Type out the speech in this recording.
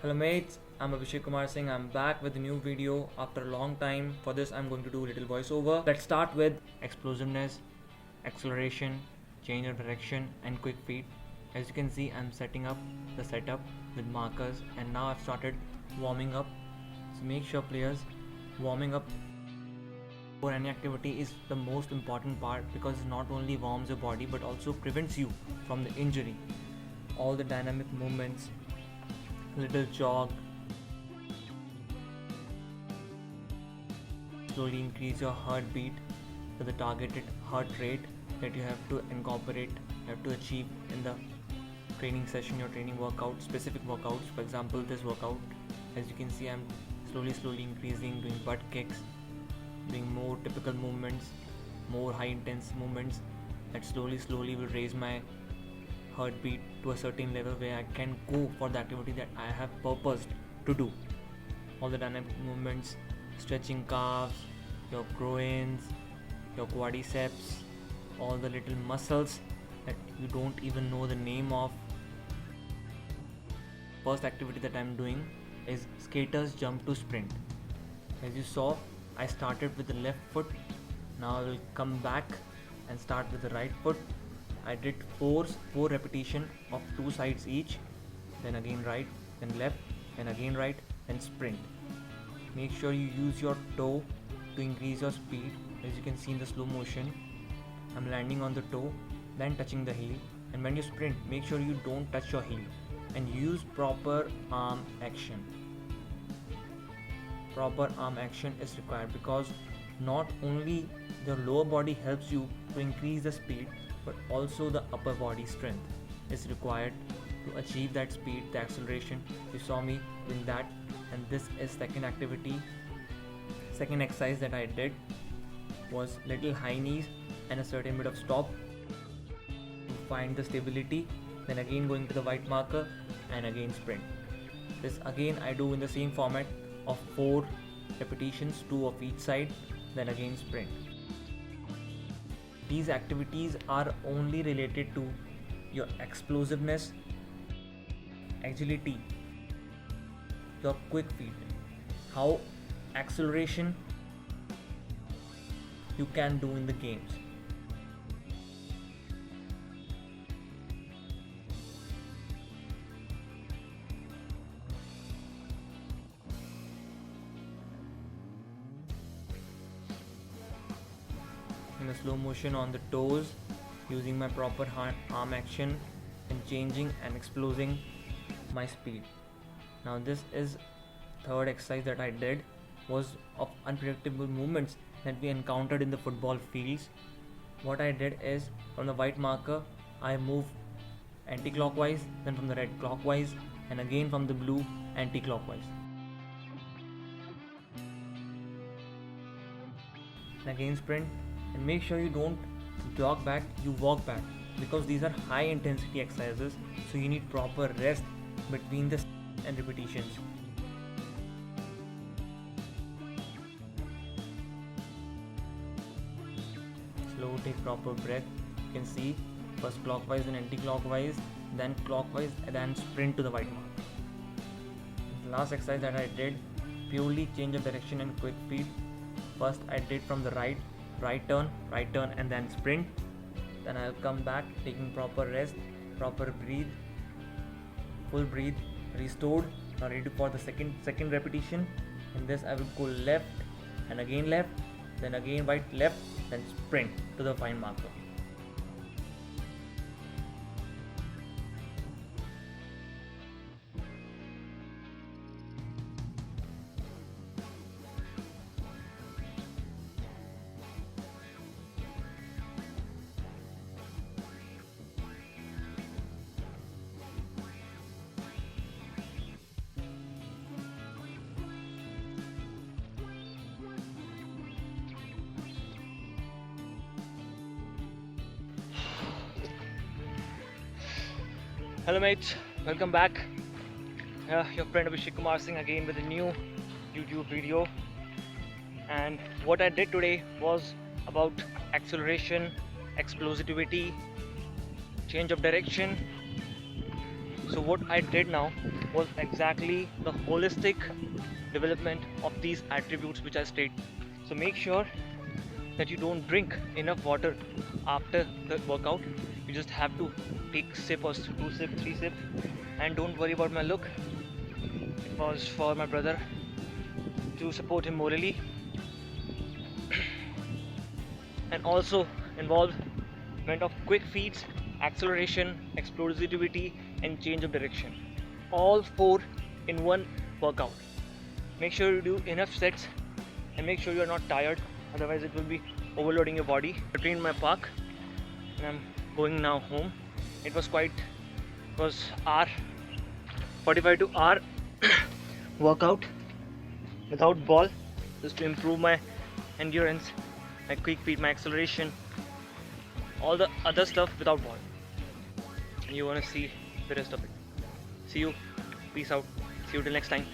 Hello mates, I'm Abhishek Kumar Singh. I'm back with a new video after a long time. For this I'm going to do a little voiceover. Let's start with explosiveness, acceleration, change of direction and quick feet. As you can see, I'm setting up the setup with markers and now I've started warming up. So make sure players warming up for any activity is the most important part because it not only warms your body but also prevents you from the injury. All the dynamic movements, little jog, slowly increase your heartbeat to the targeted heart rate that you have to incorporate, you have to achieve in the training session, your training workout, specific workouts. For example, this workout, as you can see, I'm slowly increasing, doing butt kicks, doing more typical movements, more high intense movements that slowly will raise my heartbeat to a certain level where I can go for the activity that I have purposed to do. All the dynamic movements, stretching calves, your groins, your quadriceps, all the little muscles that you don't even know the name of. First activity that I'm doing is skaters jump to sprint. As you saw, I started with the left foot. Now I will come back and start with the right foot. I did four repetition of two sides each, then again right, then left, then again right, then sprint. Make sure you use your toe to increase your speed. As you can see in the slow motion, I'm landing on the toe, then touching the heel. And when you sprint, make sure you don't touch your heel and use proper arm action. Proper arm action is required because not only the lower body helps you to increase the speed, but also the upper body strength is required to achieve that speed, the acceleration. You saw me doing that, and this is second activity. Second exercise that I did was little high knees and a certain bit of stop to find the stability, then again going to the white marker and again sprint. This again I do in the same format of 4 repetitions, 2 of each side, then again sprint. These activities are only related to your explosiveness, agility, your quick feet, how acceleration you can do in the games. In a slow motion on the toes, using my proper arm action and changing and exploding my speed. Now this is third exercise that I did was of unpredictable movements that we encountered in the football fields. What I did is from the white marker I move anti-clockwise, then from the red clockwise, and again from the blue anti-clockwise. And again sprint, and make sure you don't jog back, you walk back because these are high intensity exercises, so you need proper rest between the and repetitions. Slow, take proper breath. You can see first clockwise and anti-clockwise, then clockwise, and then sprint to the white mark. The last exercise that I did, purely change of direction and quick feet. First I did from the right turn, and then sprint. Then I'll come back taking proper rest, proper breathe, full breathe, restored. Now ready for the second repetition. In this I will go left and again left, then again right left, then sprint to the fine marker. Hello mates, welcome back. Your friend Abhishek Kumar Singh again with a new YouTube video. And what I did today was about acceleration, explosivity, change of direction, So what I did now was exactly the holistic development of these attributes which I stated. So make sure that you don't drink enough water after the workout. You just have to take sip or two sip, three sip, and don't worry about my look. It was for my brother to support him morally, and also involvement of quick feeds, acceleration, explosivity, and change of direction. All four in one workout. Make sure you do enough sets and make sure you are not tired, otherwise it will be overloading your body. I trained in my park and I'm going now home. It was hour 45 to hour workout without ball, just to improve my endurance, my quick feet, my acceleration, all the other stuff without ball. And you want to see the rest of it. See you. Peace out. See you till next time.